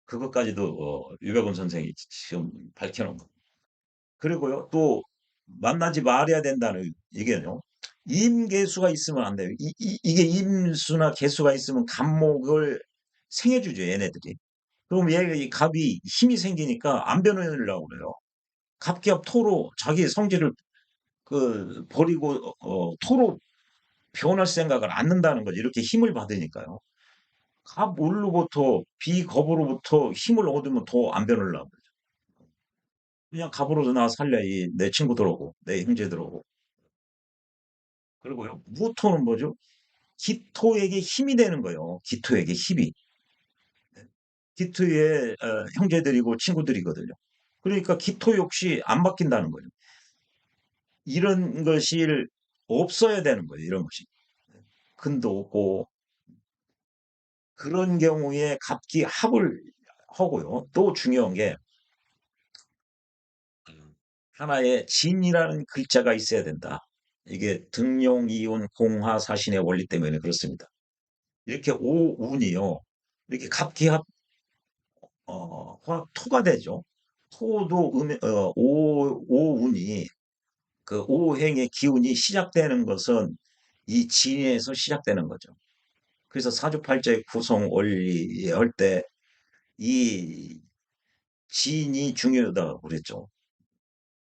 그것까지도 유백원 선생이 지금 밝혀놓은 거. 그리고요, 또 만나지 말아야 된다는 얘기는요. 임계수가 있으면 안 돼요. 이게 임수나 계수가 있으면 갑목을 생해주죠, 얘네들이. 그럼 얘가 이 갑이 힘이 생기니까 안 변하려고 그래요. 갑기합 토로 자기 성질을 버리고 토로 변할 생각을 않는다는 거죠. 이렇게 힘을 받으니까요. 갑을로부터 비겁으로부터 힘을 얻으면 더 안 변하려고 그러죠. 그냥 갑으로서 나 살려 내 친구들하고 내 형제들하고. 그리고요, 무토는 뭐죠? 기토에게 힘이 되는 거예요. 기토에게 힘이. 기토의 형제들이고 친구들이거든요. 그러니까 기토 역시 안 바뀐다는 거예요. 이런 것이 없어야 되는 거예요. 이런 것이. 근도 없고 그런 경우에 갑기 합을 하고요. 또 중요한 게 하나의 진이라는 글자가 있어야 된다. 이게 등용, 이온, 공화, 사신의 원리 때문에 그렇습니다. 이렇게 오운이요. 이렇게 갑기합 토가 되죠. 토도 오운이 그 오행의 기운이 시작되는 것은 이 진에서 시작되는 거죠. 그래서 사주팔자의 구성 원리 할 때 이 진이 중요하다고 그랬죠.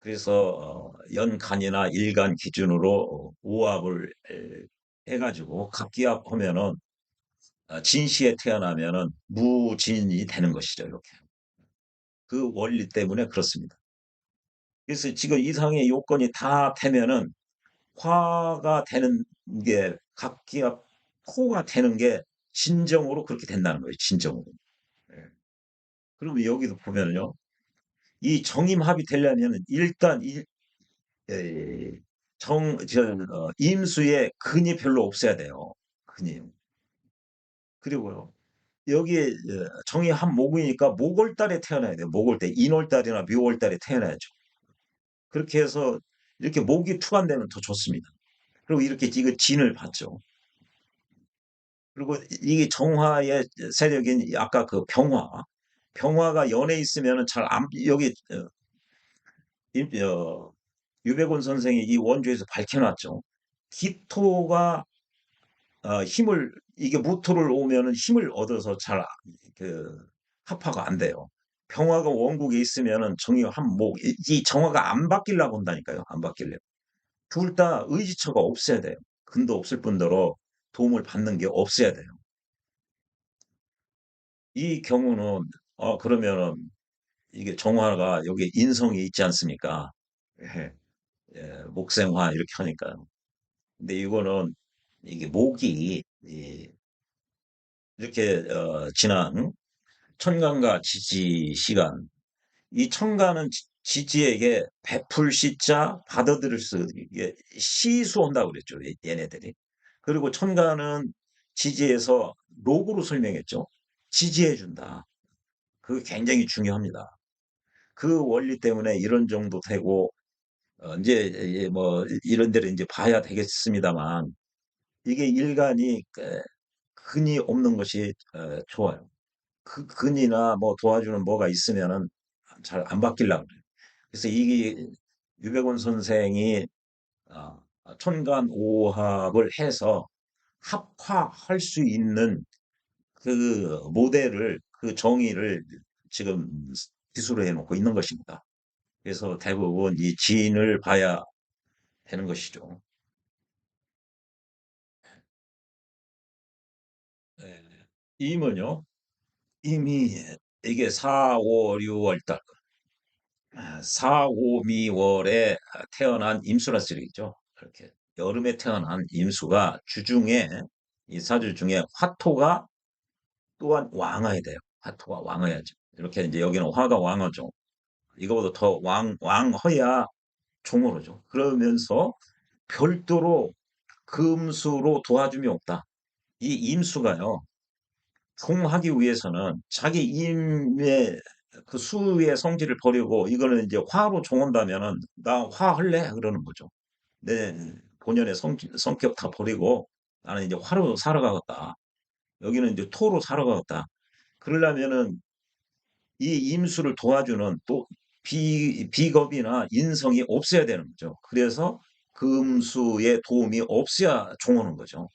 그래서 연간이나 일간 기준으로 오합을 해가지고 각기합하면은 진시에 태어나면은 무진이 되는 것이죠. 이렇게 그 원리 때문에 그렇습니다. 그래서 지금 이상의 요건이 다 되면은 화가 되는 게 각기합 호가 되는 게 진정으로 그렇게 된다는 거예요. 진정으로. 예. 그러면 여기도 보면요. 이 정임합이 되려면 일단 에, 임수의 근이 별로 없어야 돼요. 근이. 그리고요. 여기에 정이 한 목이니까 목월달에 태어나야 돼요. 목월달, 인월달이나 묘월달에 태어나야죠. 그렇게 해서 이렇게 목이 투관되면 더 좋습니다. 그리고 이렇게 이거 진을 받죠. 그리고 이게 정화의 세력인 아까 그 병화, 병화가 연에 있으면은 잘 안, 여기 유백원 선생이 이 원주에서 밝혀놨죠. 기토가 힘을 이게 무토를 오면은 힘을 얻어서 잘 그 합화가 안 돼요. 병화가 원국에 있으면은 정이 한목 이 정화가 안 바뀌려고 한다니까요. 안 바뀌려고. 둘 다 의지처가 없어야 돼요. 근도 없을 뿐더러 도움을 받는 게 없어야 돼요. 이 경우는 그러면은 이게 정화가 여기 인성이 있지 않습니까? 예, 예, 목생화 이렇게 하니까요. 근데 이거는 이게 목이 이렇게 지난 천간과 지지 시간 이 천간은 지지에게 베풀 시자 받아들일 수 이게 시수한다고 그랬죠. 얘네들이. 그리고 천간은 지지에서 로고로 설명했죠. 지지해 준다. 그게 굉장히 중요합니다. 그 원리 때문에 이런 정도 되고 이제 뭐 이런 데를 이제 봐야 되겠습니다만 이게 일간이 근이 없는 것이 좋아요. 그 근이나 뭐 도와주는 뭐가 있으면은 잘 안 바뀌려고 그래요. 그래서 이게 유백원 선생이 어, 천간오합을 해서 합화할 수 있는 그 모델을 그 정의를 지금 기술을 해놓고 있는 것입니다. 그래서 대부분 이 지인을 봐야 되는 것이죠. 네. 임은요, 이미 이게 4, 5, 6월 달, 4, 5, 미월에 태어난 임수라 쓰리죠. 그렇게 여름에 태어난 임수가 주중에 이 사주 중에 화토가 또한 왕해야 돼요. 화토가 왕해야죠. 이렇게 이제 여기는 화가 왕하죠. 이거보다 더 왕해야 종으로죠. 그러면서 별도로 금수로 도와줌이 없다. 이 임수가요. 종하기 위해서는 자기 임의 그 수의 성질을 버리고 이거는 이제 화로 종한다면은 나 화 할래? 그러는 거죠. 내 본연의 성격 다 버리고 나는 이제 화로 살아가겠다. 여기는 이제 토로 살아가겠다. 그러려면은 이 임수를 도와주는 또 비겁이나 인성이 없어야 되는 거죠. 그래서 금수의 도움이 없어야 종오는 거죠.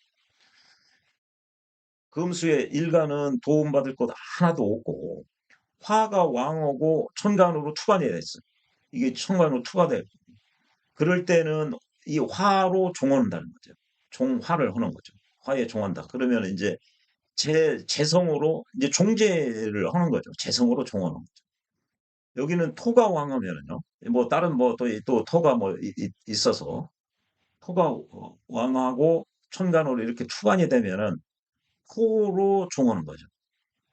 금수의 일가는 도움받을 것 하나도 없고 화가 왕오고 천간으로 투관이 됐어요. 이게 천간으로 투과돼. 그럴 때는 이 화로 종한다는 거죠. 종화를 하는 거죠. 화에 종한다. 그러면 이제 재성으로 이제 종제를 하는 거죠. 재성으로 종하는 거죠. 여기는 토가 왕하면은요. 뭐 다른 뭐 또 토가 뭐 있어서 토가 왕하고 천간으로 이렇게 투관이 되면은 토로 종하는 거죠.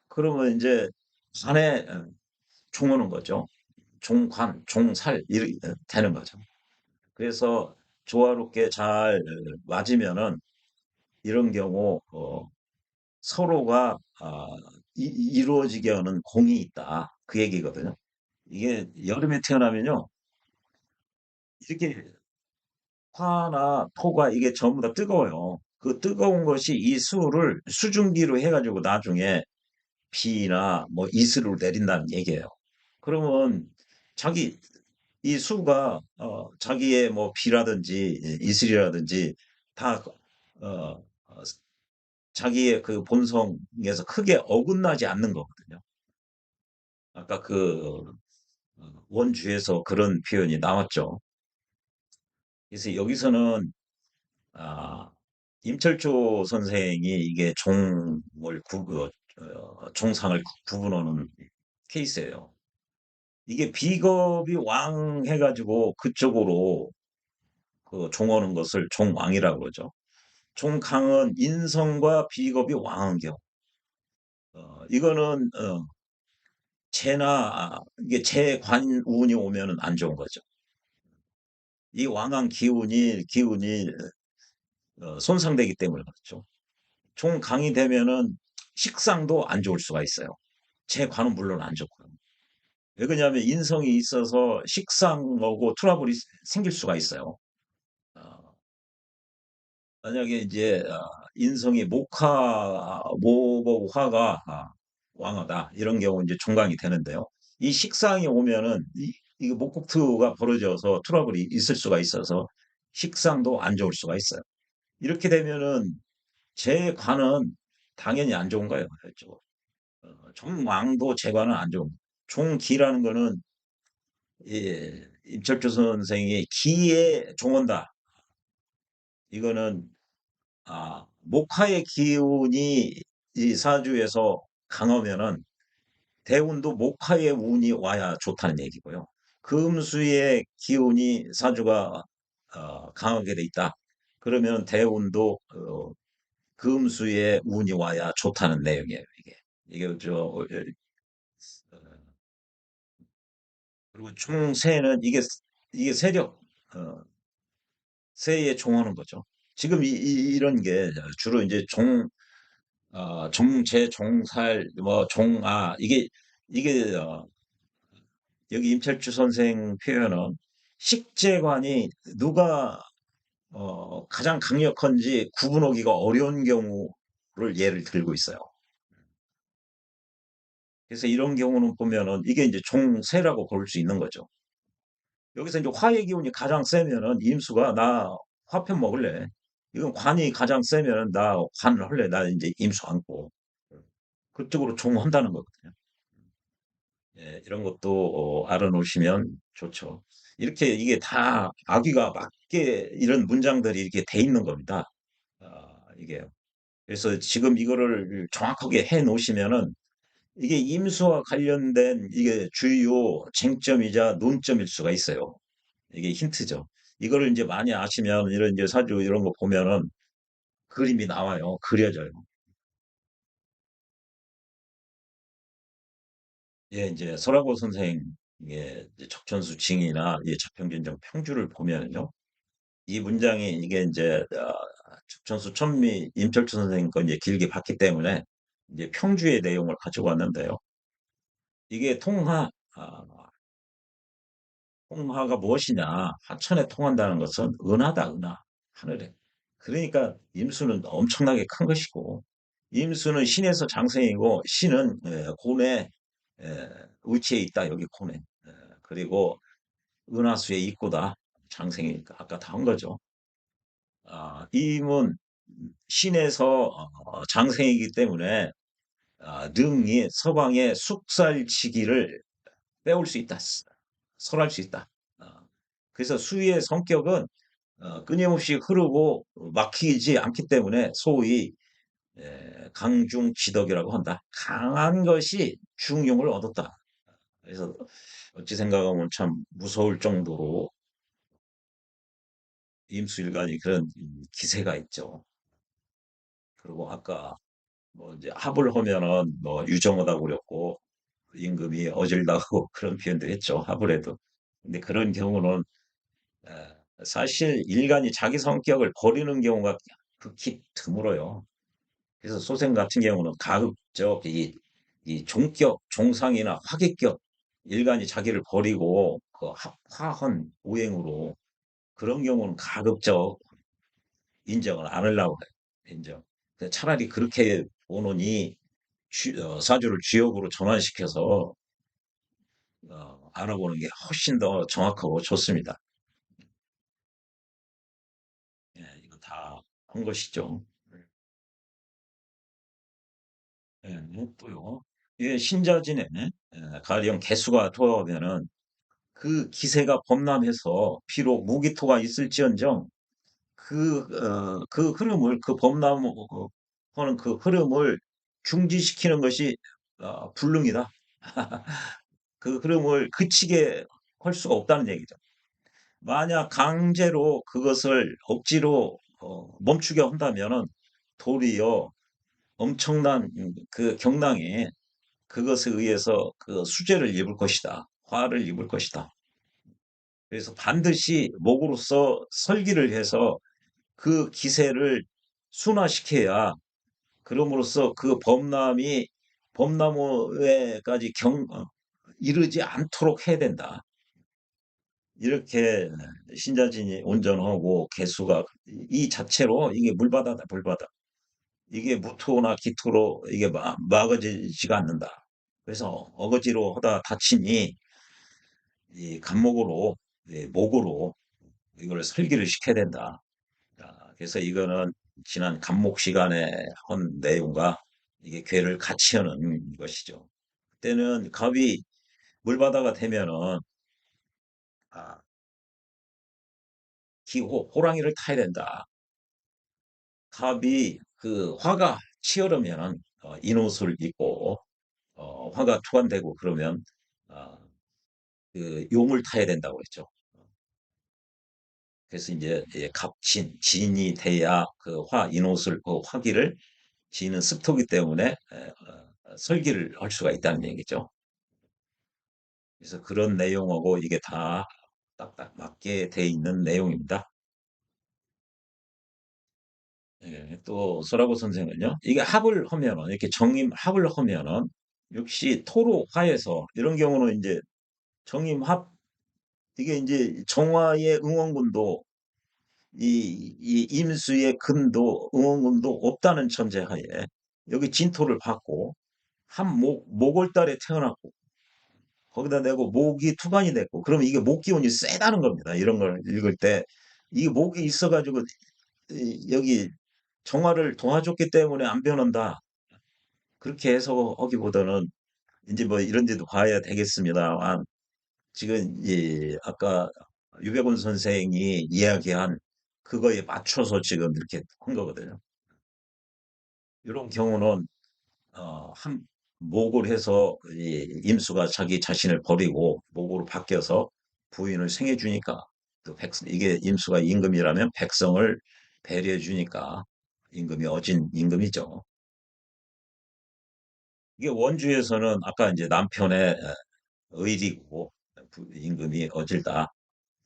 그러면 이제 관에 종하는 거죠. 종관, 종살 이렇게 되는 거죠. 그래서 조화롭게 잘 맞으면은 이런 경우 서로가 이루어지게 하는 공이 있다. 그 얘기거든요. 이게 여름에 태어나면요. 이렇게 화나 토가 이게 전부 다 뜨거워요. 그 뜨거운 것이 이 수를 수증기로 해가지고 나중에 비나 뭐 이슬을 내린다는 얘기예요. 그러면 자기 이 수가 자기의 뭐 비라든지 이슬이라든지 다 어, 어, 자기의 그 본성에서 크게 어긋나지 않는 거거든요. 아까 그 원주에서 그런 표현이 나왔죠. 그래서 여기서는 아, 임철조 선생이 이게 종상을 구분하는 케이스예요. 이게 비겁이 왕 해가지고 그쪽으로 그 종하는 것을 종왕이라고 그러죠. 종강은 인성과 비겁이 왕한 경우. 이거는 이게 재관운이 오면은 안 좋은 거죠. 이 왕한 기운이 손상되기 때문에 그렇죠. 종강이 되면은 식상도 안 좋을 수가 있어요. 재관은 물론 안 좋고요. 왜 그러냐면 인성이 있어서 식상하고 트러블이 생길 수가 있어요. 어, 만약에 이제 인성이 목하고 화가 왕하다 이런 경우 이제 종강이 되는데요. 이 식상이 오면은 이게 목국투가 벌어져서 트러블이 있을 수가 있어서 식상도 안 좋을 수가 있어요. 이렇게 되면은 제 관은 당연히 안 좋은 거예요. 그렇죠. 종왕도 제 관은 안 좋은 거예요. 종기라는 거는 임철주 선생의 기에 종언다. 이거는 목화의 기운이 이 사주에서 강하면은 대운도 목화의 운이 와야 좋다는 얘기고요. 금수의 기운이 사주가 강하게 돼 있다. 그러면 대운도 금수의 운이 와야 좋다는 내용이에요. 이게 그리고 총세는 이게 세력 세에 종하는 거죠. 지금 이런 게 주로 이제 정제, 종살, 뭐 이게 여기 임철주 선생 표현은 식재관이 누가 가장 강력한지 구분하기가 어려운 경우를 예를 들고 있어요. 그래서 이런 경우는 보면은 이게 이제 종세라고 볼 수 있는 거죠. 여기서 이제 화의 기운이 가장 세면은 임수가 나 화편 먹을래. 이건 관이 가장 세면은 나 관을 할래. 나 이제 임수 안고 그쪽으로 종한다는 거거든요. 예, 이런 것도 알아놓으시면 좋죠. 이렇게 이게 다 아귀가 맞게 이런 문장들이 이렇게 돼 있는 겁니다. 이게 그래서 지금 이거를 정확하게 해 놓으시면은 이게 임수와 관련된 이게 주요 쟁점이자 논점일 수가 있어요. 이게 힌트죠. 이거를 이제 많이 아시면 이런 이제 사주 이런 거 보면은 그림이 나와요. 그려져요. 예, 이제 설하고 선생의 이제 적천수 징이나 이 자평진정 평주를 보면요. 이 문장이 이게 이제 적천수 천미 임철주 선생님 거 이제 길게 봤기 때문에 이제 평주의 내용을 가지고 왔는데요. 이게 통화가 무엇이냐? 하천에 통한다는 것은 은하다, 은하. 하늘에. 그러니까 임수는 엄청나게 큰 것이고, 임수는 신에서 장생이고, 신은 곤에 에, 위치해 있다, 여기 곤에. 그리고 은하수의 입구다, 장생이니까. 아까 다 한 거죠. 임은 신에서 장생이기 때문에 능히 서방의 숙살치기를 빼올 수 있다. 설할 수 있다. 어, 그래서 수위의 성격은 끊임없이 흐르고 막히지 않기 때문에 소위 강중지덕이라고 한다. 강한 것이 중용을 얻었다. 그래서 어찌 생각하면 참 무서울 정도로 임수일간이 그런 기세가 있죠. 그리고 아까 뭐 이제 합을 하면은 뭐 유정하다고 그랬고 임금이 어질다고 그런 표현도 했죠. 합을 해도. 근데 그런 경우는 사실 일간이 자기 성격을 버리는 경우가 극히 드물어요. 그래서 소생 같은 경우는 가급적 이 종격, 종상이나 화기격 일간이 자기를 버리고 그 화헌 오행으로 그런 경우는 가급적 인정을 안 하려고 해요. 인정. 차라리 그렇게 보느니 사주를 주역으로 전환시켜서 알아보는 게 훨씬 더 정확하고 좋습니다. 예, 이거 다 한 것이죠. 예, 또요. 예, 신자진에 가령 개수가 들어오면은 그 기세가 범람해서 비록 무기토가 있을지언정 그 흐름을 그 범람하는 그 흐름을 중지시키는 것이 불능이다. 그 흐름을 그치게 할 수가 없다는 얘기죠. 만약 강제로 그것을 억지로 멈추게 한다면은 도리어 엄청난 그 경랑에 그것에 의해서 그 수재를 입을 것이다. 화를 입을 것이다. 그래서 반드시 목으로서 설기를 해서 그 기세를 순화시켜야 그럼으로써 그 범람에까지 이르지 않도록 해야 된다. 이렇게 신자진이 온전하고 개수가 이 자체로 이게 물바다다, 물바다. 이게 무토나 기토로 이게 막아지지가 않는다. 그래서 어거지로 하다 다치니 이 간목으로 목으로 이걸 설기를 시켜야 된다. 그래서 이거는 지난 간목 시간에 한 내용과 이게 괴를 같이 하는 것이죠. 그때는 갑이 물바다가 되면은 아, 기호 호랑이를 타야 된다. 갑이 그 화가 치열하면은 인옷을 입고 화가 투한되고 그러면 어, 그 용을 타야 된다고 했죠. 그래서 이제 갑진, 진이 돼야 그 인옷을, 그 화기를 지는 습토기 때문에 설기를 할 수가 있다는 얘기죠. 그래서 그런 내용하고 이게 다 딱딱 맞게 돼 있는 내용입니다. 예, 또 소라고 선생은요, 이게 합을 하면은 이렇게 정임 합을 하면은 역시 토로 화에서 이런 경우는 이제 정임 합 이게 이제 정화의 응원군도 이 임수의 근도 응원군도 없다는 전제하에 여기 진토를 받고 한 목월달에 태어났고 거기다 내고 목이 투관이 됐고 그러면 이게 목 기운이 세다는 겁니다. 이런 걸 읽을 때 이게 목이 있어가지고 여기 정화를 도와줬기 때문에 안 변한다. 그렇게 해석하기보다는 이제 뭐 이런 데도 봐야 되겠습니다만 지금 아까 유백운 선생이 이야기한 그거에 맞춰서 지금 이렇게 한 거거든요. 이런 경우는 한 목을 해서 이 임수가 자기 자신을 버리고 목으로 바뀌어서 부인을 생해 주니까 또 이게 임수가 임금이라면 백성을 배려해 주니까 임금이 어진 임금이죠. 이게 원주에서는 아까 이제 남편의 의리고 임금이 어질다.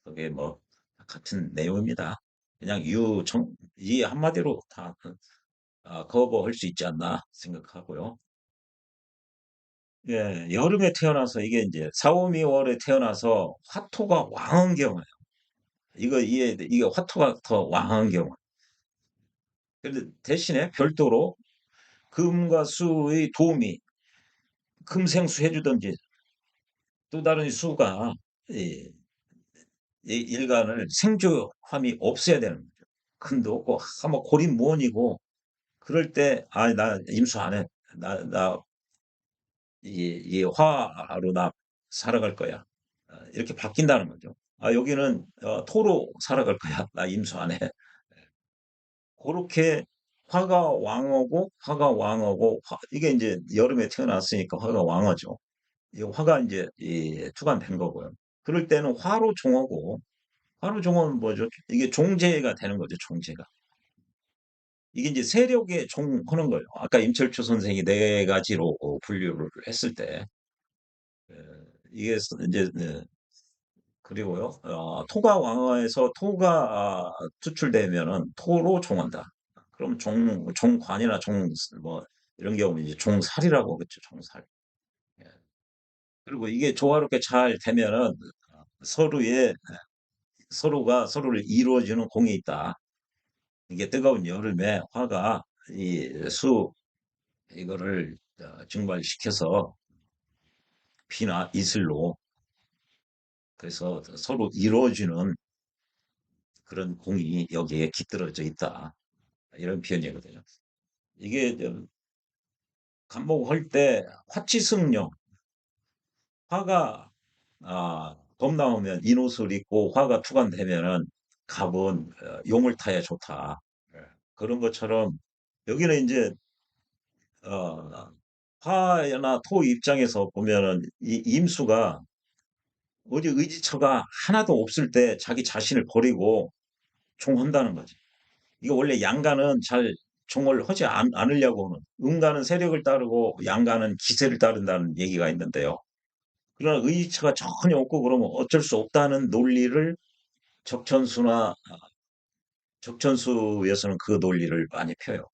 그게 뭐 같은 내용입니다. 그냥 이 한마디로 다 커버할 수 있지 않나 생각하고요. 예, 여름에 태어나서 이게 이제 4, 5, 2월에 태어나서 화토가 왕한 경우예요. 이거 이해, 이게 화토가 더 왕한 경우. 그런데 대신에 별도로 금과 수의 도움이 금생수 해주든지 또 다른 수가 이, 이 일간을 생조함이 없어야 되는 거죠. 금도 없고 뭐 고립무원이고 그럴 때 나 임수 안 해. 나 이 화로 나 살아갈 거야. 이렇게 바뀐다는 거죠. 여기는 토로 살아갈 거야. 나 임수 안 해. 그렇게 화가 왕하고 이게 이제 여름에 태어났으니까 화가 왕하죠. 이 화가 이제 투관된 거고요. 그럴 때는 화로 종하고 화로 종은 뭐죠? 이게 종제가 되는 거죠. 종제가. 이게 이제 세력에 종하는 거예요. 아까 임철초 선생이 네 가지로 분류를 했을 때 에, 이게 이제 그리고요. 토가 왕화에서 토가 투출되면은 토로 종한다. 그럼 종관이나 뭐 이런 경우는 이제 종살이라고 그랬죠. 종살. 예. 그리고 이게 조화롭게 잘 되면은 서로의 서로가 서로를 이루어주는 공이 있다. 이게 뜨거운 여름에 화가 이 수 이거를 증발시켜서 비나 이슬로 그래서 서로 이루어주는 그런 공이 여기에 깃들어져 있다. 이런 표현이거든요. 이게 간목할 때 화치승용 화가 덤 나오면 인옷을 입고 화가 투관되면은 갑은 용을 타야 좋다. 예. 그런 것처럼 여기는 이제 어, 화나 토 입장에서 보면은 이 임수가 어디 의지처가 하나도 없을 때 자기 자신을 버리고 총한다는 거지. 이거 원래 양가는 잘 총을 하지 않으려고 하는 음가는 세력을 따르고 양가는 기세를 따른다는 얘기가 있는데요. 그러나 의지처가 전혀 없고 그러면 어쩔 수 없다는 논리를 적천수나 적천수에서는 그 논리를 많이 펴요.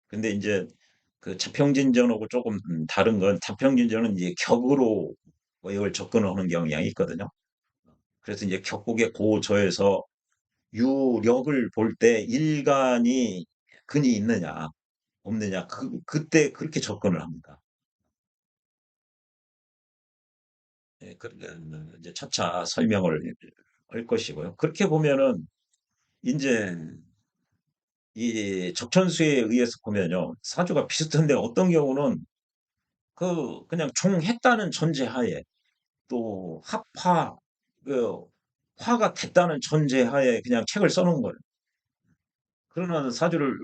근데 이제 그 자평진전하고 조금 다른 건 자평진전은 이제 격으로 이걸 접근을 하는 경향이 있거든요. 그래서 이제 격국의 고저에서 유력을 볼 때 일간이 근이 있느냐 없느냐 그때 그렇게 접근을 합니다. 예, 이제 차차 설명을 할 것이고요. 그렇게 보면은 이제 이 적천수에 의해서 보면요 사주가 비슷한데 어떤 경우는 그냥 종했다는 전제하에 또 합화 그 화가 됐다는 전제하에 그냥 책을 써놓은 거예요. 그러나 사주를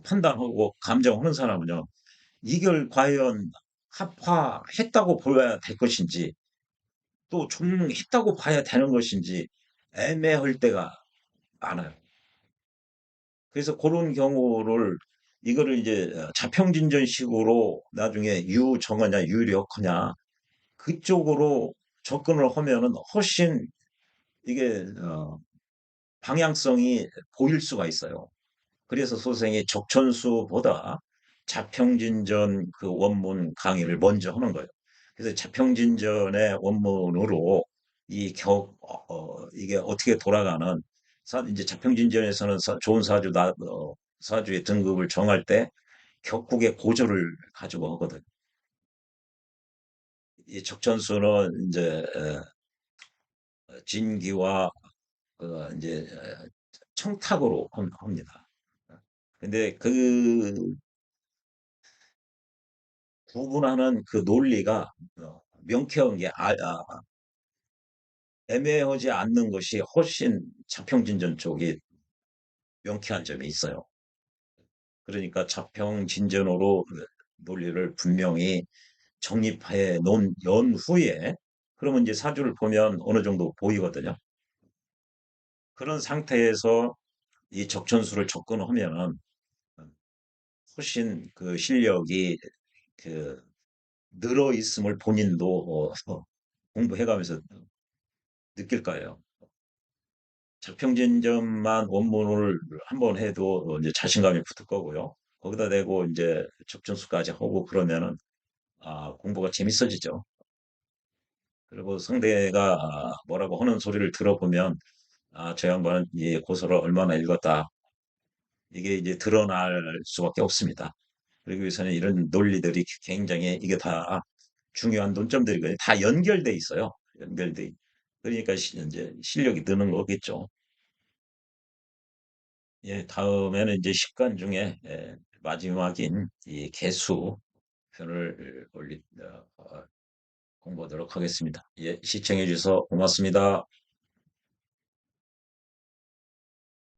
판단하고 감정하는 사람은요 이걸 과연 합화했다고 보아야 될 것인지 또 종했다고 봐야 되는 것인지 애매할 때가 많아요. 그래서 그런 경우를 이거를 이제 자평진전식으로 나중에 유정하냐 유력하냐 그쪽으로 접근을 하면은 훨씬 이게 방향성이 보일 수가 있어요. 그래서 소생이 적천수보다 자평진전 그 원문 강의를 먼저 하는 거예요. 그래서 자평진전의 원문으로 이게 어떻게 돌아가는 이제 자평진전에서는 좋은 사주의 등급을 정할 때 격국의 고조를 가지고 하거든. 이 적천수는 이제 진기와 이제 청탁으로 합니다. 근데 그 구분하는 그 논리가 명쾌한 게 애매하지 않는 것이 훨씬 자평진전 쪽이 명쾌한 점이 있어요. 그러니까 자평진전으로 논리를 분명히 정립해 놓은 연후에 그러면 이제 사주를 보면 어느 정도 보이거든요. 그런 상태에서 이 적천수를 접근하면은 훨씬 그 실력이 그 늘어 있음을 본인도 공부해가면서 느낄 거예요. 적평진점만 원문을 한 번 해도 이제 자신감이 붙을 거고요. 거기다 대고 이제 적정수까지 하고 그러면은 공부가 재밌어지죠. 그리고 상대가 뭐라고 하는 소리를 들어보면 저 양반은 이 고서를 얼마나 읽었다. 이게 이제 드러날 수밖에 없습니다. 그러기 위해서는 이런 논리들이 굉장히 이게 다 중요한 논점들이거든요. 다 연결돼 있어요. 연결돼. 그러니까 이제 실력이 느는 거겠죠. 예, 다음에는 이제 식관 중에 마지막인 이 개수 편을 공부하도록 하겠습니다. 예, 시청해 주셔서 고맙습니다.